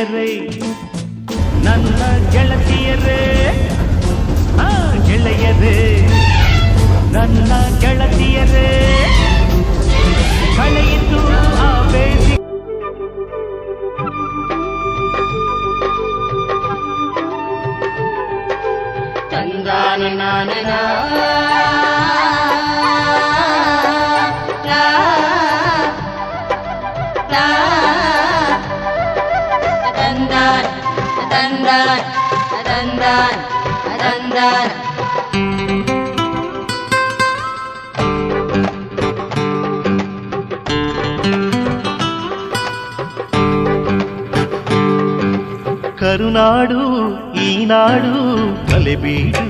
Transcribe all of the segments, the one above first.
ಗೆಳೆಯರೇ ನನ್ನ ಗೆಳತಿಯರೇ ಗೆಳೆಯರೇ ನನ್ನ ಗೆಳತಿಯರೇ ಕಳೆಯಿತು ಆ ಬೇಸಿ ತಂದಾನ ನಾನನ ತಂದಾನ ತಂದಾನ ತಂದಾನ ತಂದಾನ ಕರುನಾಡು ಈ ನಾಡು ಕಲೆಬೀಡು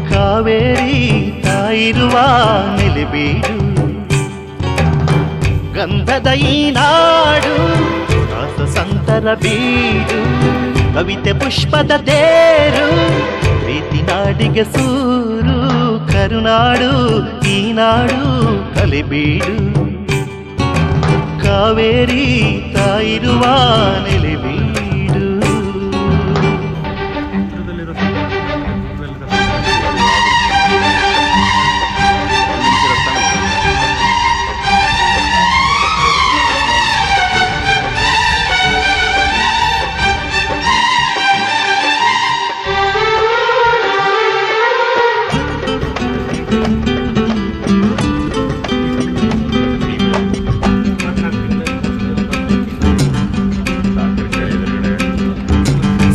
ಕಾವೇರಿ ತಾಯಿರುವ ನೆಲೆಬೀಡು ಗಂಧದ ಈ ನಾಡು ದಾಸ ಸಂತರ ಬೀಡು ಕವಿತೆ ಪುಷ್ಪದ ತೇರು ಪ್ರೀತಿ ನಾಡಿಗೆ ಸೂರು ಕರುನಾಡು ಈ ನಾಡು ಕಲೆಬೀಡು ಕಾವೇರಿ ತಾಯಿರುವ ನೆಲೆಬೀಡು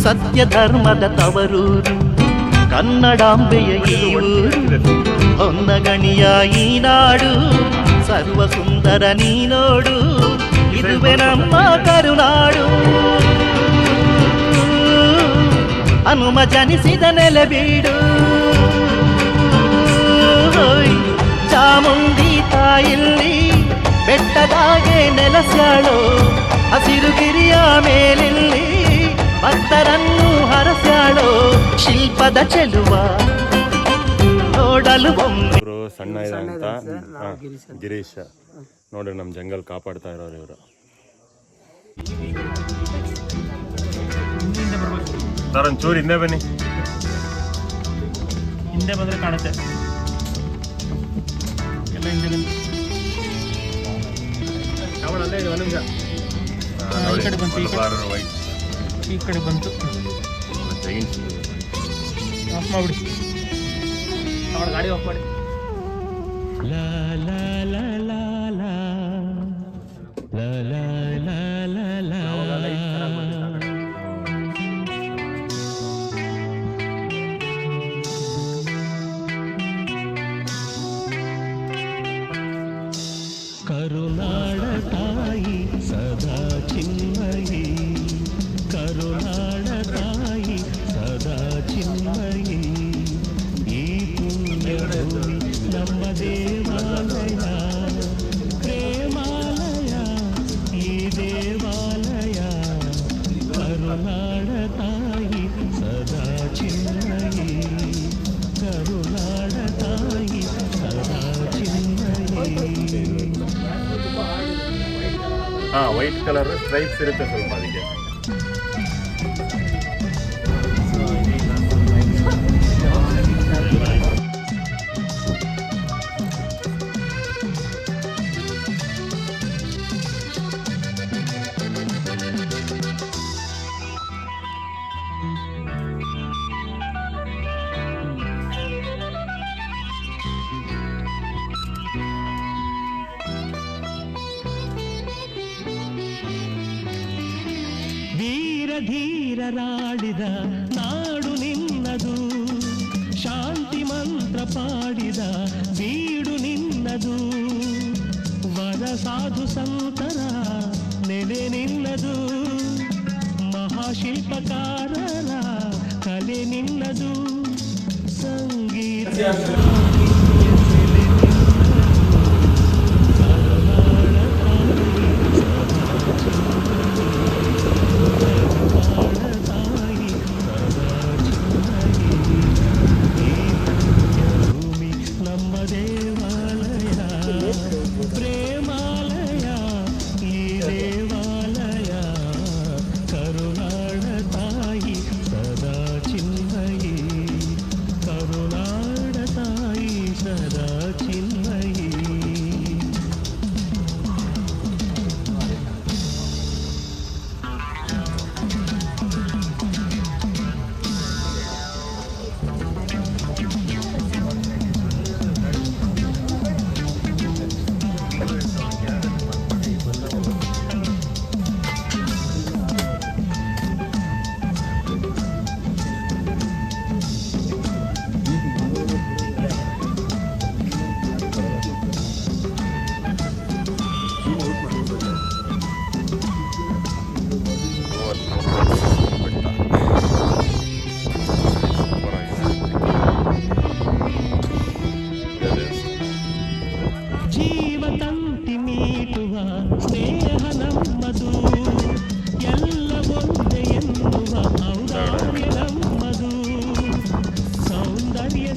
ಸತ್ಯ ಧರ್ಮದ ತವರೂರು ಕನ್ನಡಾಂಬೆಯ ಈ ಊರು ಹೊನ್ನಗಣಿಯ ಈ ನಾಡು ಸರ್ವ ಸುಂದರ ನೀನೋಡು ಇದುವೆ ನಮ್ಮ ಕರುನಾಡು ಹನುಮ ಜನಿಸಿದ ನೆಲೆಬೀಡು ಚಾಮುಂಡಿ ತಾಯಿಲ್ಲಿ ಬೆಟ್ಟದಾಗೆ ನೆಲಸ್ಯಾಳು ಹಸಿರುಗಿರಿಯ ಮೇಲಿಲ್ಲಿ ಭಕ್ತರನ್ನು ಹರಸ್ಯಾಳೋ ಶಿಲ್ಪದ ಚೆಲುವ ನೋಡಲು ಒಮ್ಮೆ. ಸಣ್ಣ ಇದೆ ಅಂತ ಗಿರೀಶ್ ನೋಡ್ರಿ ನಮ್ಮ ಜಂಗಲ್ ಕಾಪಾಡ್ತಾ ಇರೋರು ಇವರು. ಸರ್ ಒಂಚೂರು ಹಿಂದೆ ಬನ್ನಿ, ಹಿಂದೆ ಬಂದ್ರೆ ಕಾಣುತ್ತೆ ಎಲ್ಲ ಹಿಂದೆ ಬನ್ನಿ. ಈ ಕಡೆ ಬಂತು ಆಫ್ ಮಾಡ್ಬಿಡಿ, ಅವಳ ಗಾಡಿ ಆಫ್ ಮಾಡಿ. ಲಾ ಲಾ ಲಾ ಲಾ ಲಾ ಲಾ ಲಾ ಲಾ ಲಾ ಲಾ. ಕರುನಾಡ ತಾಯಿ ಸದಾ ಚಿನ್ಮಯಿ, ಕರುನಾಡ ತಾಯಿ ಸದಾ ಚಿನ್ಮಯಿ. ಈ ಪುಣ್ಯ ಭೂಮಿ ನಮ್ಮ ದೇವಾಲಯ, ಪ್ರೇಮಾಲಯ ಈ ದೇವಾಲಯ. ಕರುನಾಡ ತಾಯಿ ಸದಾ ಚಿನ್ಮಯಿ, ಕರುನಾಡ ತಾಯಿ ಸದಾ ಚಿನ್ಮಯಿ. ವೈಟ್ ಕಲರ್ ಸ್ಟ್ರೈಪ್ಸ್ ಇರುತ್ತೆ ಸ್ವಲ್ಪ ಅದಕ್ಕೆ. ಧೀರರಾಡಿದ ನಾಡು ನಿನ್ನದು, ಶಾಂತಿ ಮಂತ್ರ ಪಾಡಿದ ಬೀಡು ನಿನ್ನದು. ವರ ಸಾಧು ಸಂತರ ನೆಲೆ ನಿನ್ನದು, ಮಹಾಶಿಲ್ಪಕಾರರ ಕಲೆ ನಿನ್ನದು. ಸಂಗೀತ ಪ್ರೇಮಾಲಯ ಈ ದೇವಾಲಯ.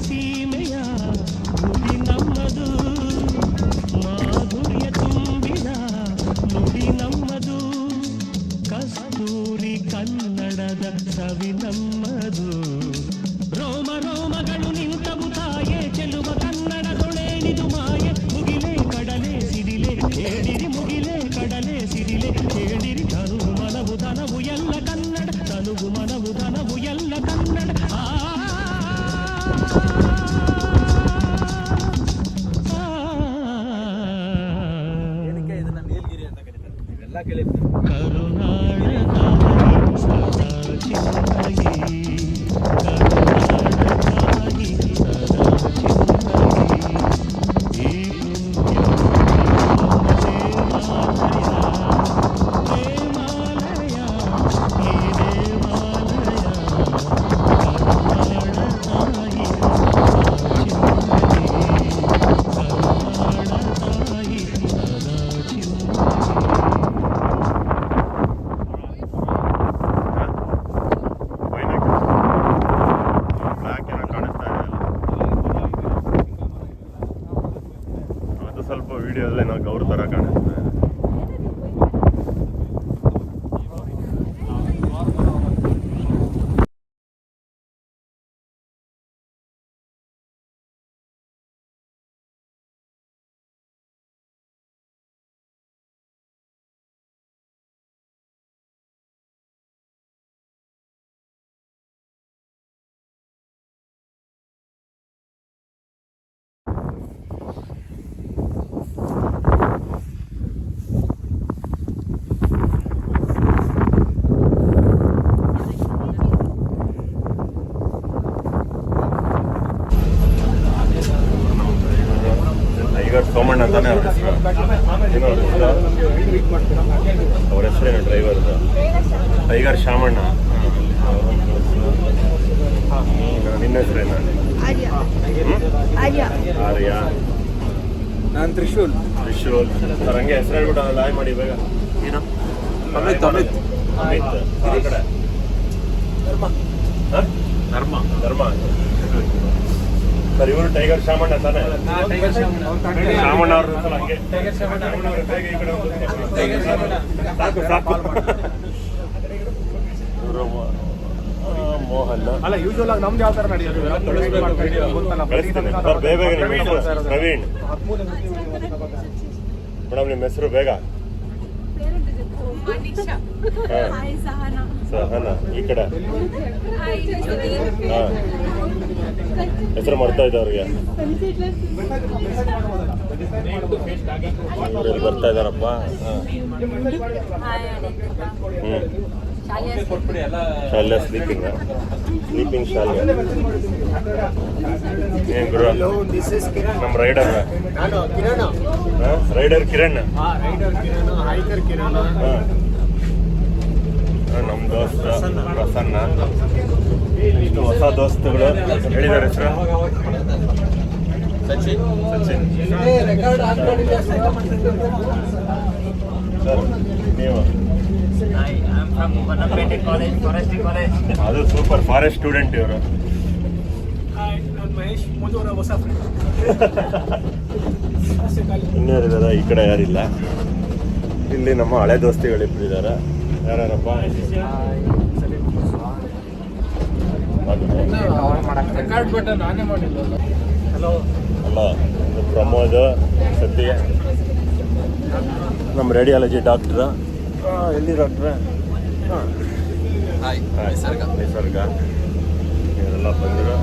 ಸೀಮೆಯ ನುಡಿ ನಮ್ಮದು, ಮಾಧುರ್ಯ ತುಂಬಿದ ನುಡಿ ನಮ್ಮದು, ಕಸ್ತೂರಿ ಕನ್ನಡದ ಸವಿ ನಮ್ಮದು. ರೋಮ ರೋಮಗಳು ನಿಂತವು ತಾಯೇ, ಚೆಲುವ ಕನ್ನಡದೊಳೇನಿದು ಮಾಯೆ. ಮುಗಿಲೆ ಕಡಲೆ ಸಿಡಿಲೆ ಹೇಳಿರಿ, ಮುಗಿಲೆ ಕಡಲೆ ಸಿಡಿಲೆ ಹೇಳಿರಿ. ತನುವು ಮನವು ಧನವು ಎಲ್ಲ ಕನ್ನಡ, ತನುವು ಮನವು ಧನವು ಎಲ್ಲ ಕನ್ನಡ. ಕರುನಾಡ ಸದಾ ಚಿನ್ನಗಿ, ಕರುನಾಡಕ್ಕಾಗಿ ಸದಾ ಚಿನ್ನಗಿ. ಈ ಪುಣ್ಯ ದೇವಾಲಯ, ಈ ದೇವಾಲಯ, ಕರುನಾಡ ತಾಯಿ ಸದಾ ಚಿನ್ನಗಿ, ಕರುನಾಡ ತಾಯಿ ಸದಾ ಚಿನ್ನಗಿ. ಅದು ಸ್ವಲ್ಪ ವಿಡಿಯೋದಲ್ಲಿ ನಾವು ಗೌರ್ ಥರ ಕಾಣಿಸ್ತಾ ಇದೆ. ಟೈಗರ್ ಸೋಮಣ್ಣ ಅಂತಾನೆ ಅವ್ರ ಹೆಸರು. ಅವ್ರ ಹೆಸರೇನು ಡ್ರೈವರ್ದು? ಟೈಗರ್ ಶಾಮಣ್ಣ. ನಿನ್ನ ಹೆಸರೇನು? ಆರ್ಯ. ನಾನು ತ್ರಿಶೂಲ್. ಸರ್ ಹಂಗೆ ಹೆಸರು ಹೇಳ್ಬಿಟ್ಟು ಲಾಯ್ ಮಾಡಿ ಬೇಗ. ಏನು? ಅಮಿತ್. ಆ ಕಡೆ ಧರ್ಮ. ಸರ್ ಇವರು ಟೈಗರ್ ಶಾಮಣ್ಣ ತಾನೆ? ಶಾಮಣ್ಣ ಅವ್ರ ಹಂಗೆ ಬೇಗ ಈ ಕಡೆ ಸಾಕು. ಇವರು ಮೋಹನ್ ಅಲ್ಲ, ಯೂಶುವಲ್ ಆಗಿ ನಮ್ದು ಯಾವ ತರ ನಡೆಯೋದು? ಕಳಿಸ್ತೀನಿ ಸರ್ ಬೇಗ. ನಿಮ್ಮ ಹೆಸರು ಪ್ರವೀಣ್ ಮೇಡಮ್, ನಿಮ್ಮ ಹೆಸರು ಬೇಗ. ಸಹನಾ. ಈ ಕಡೆ ಹೆಸರು ಮಾಡ್ತಾ ಇದ್ದ ಅವ್ರಿಗೆ. ಇವರೆಲ್ಲಿ ಬರ್ತಾ ಇದ್ದಾರಪ್ಪ. ಶಾಲ್ಯ ಸ್ಲೀಪಿಂಗ್ ಶಾಲ್ಯ. ಏನ್ ಗುರು? ನಮ್ಮ ರೈಡರ್ ಕಿರಣ್. ನಮ್ಮ ದೋಸ್ತ ಪ್ರಸನ್ನ. ಇಷ್ಟು ಹೊಸ ದೋಸ್ತುಗಳು. ಹೇಳಿದಾರೆ ಹೆಸರು? ಸಚಿನ್. ಸರ್ ನೀವು? ಅದು ಸೂಪರ್ ಫಾರೆಸ್ಟ್ ಸ್ಟೂಡೆಂಟ್ ಇವರು. ಇನ್ಯಾರಿದಾರ? ಈ ಕಡೆ ಯಾರಿಲ್ಲ. ಇಲ್ಲಿ ನಮ್ಮ ಹಳೆ ದೋಸ್ತಿಗಳಿಬ್ರು ಇದ್ದಾರೆ. ಯಾರಪ್ಪ? ಅಲ್ಲ, ಪ್ರಮೋದ್, ಸತ್ಯ, ನಮ್ಮ ರೇಡಿಯಾಲಜಿ ಡಾಕ್ಟ್ರ. ಎಲ್ಲಿ ಡಾಕ್ಟ್ರ? ನಿಸರ್ಗ. ಇವರೆಲ್ಲ ಬಂದರು.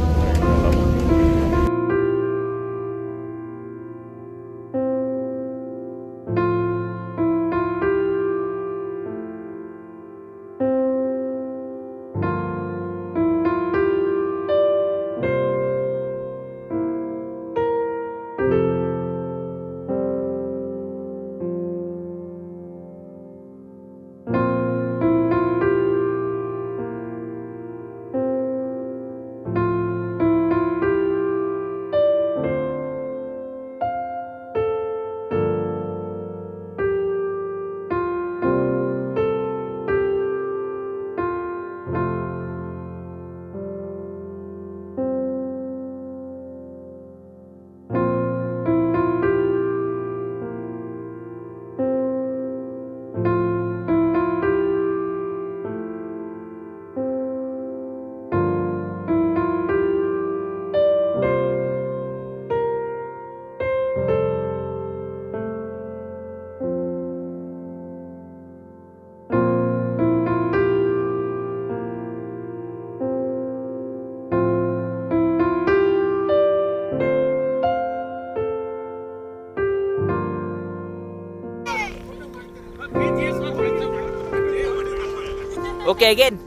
Okay again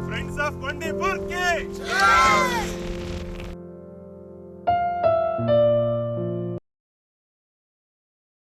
friends of Bandipur K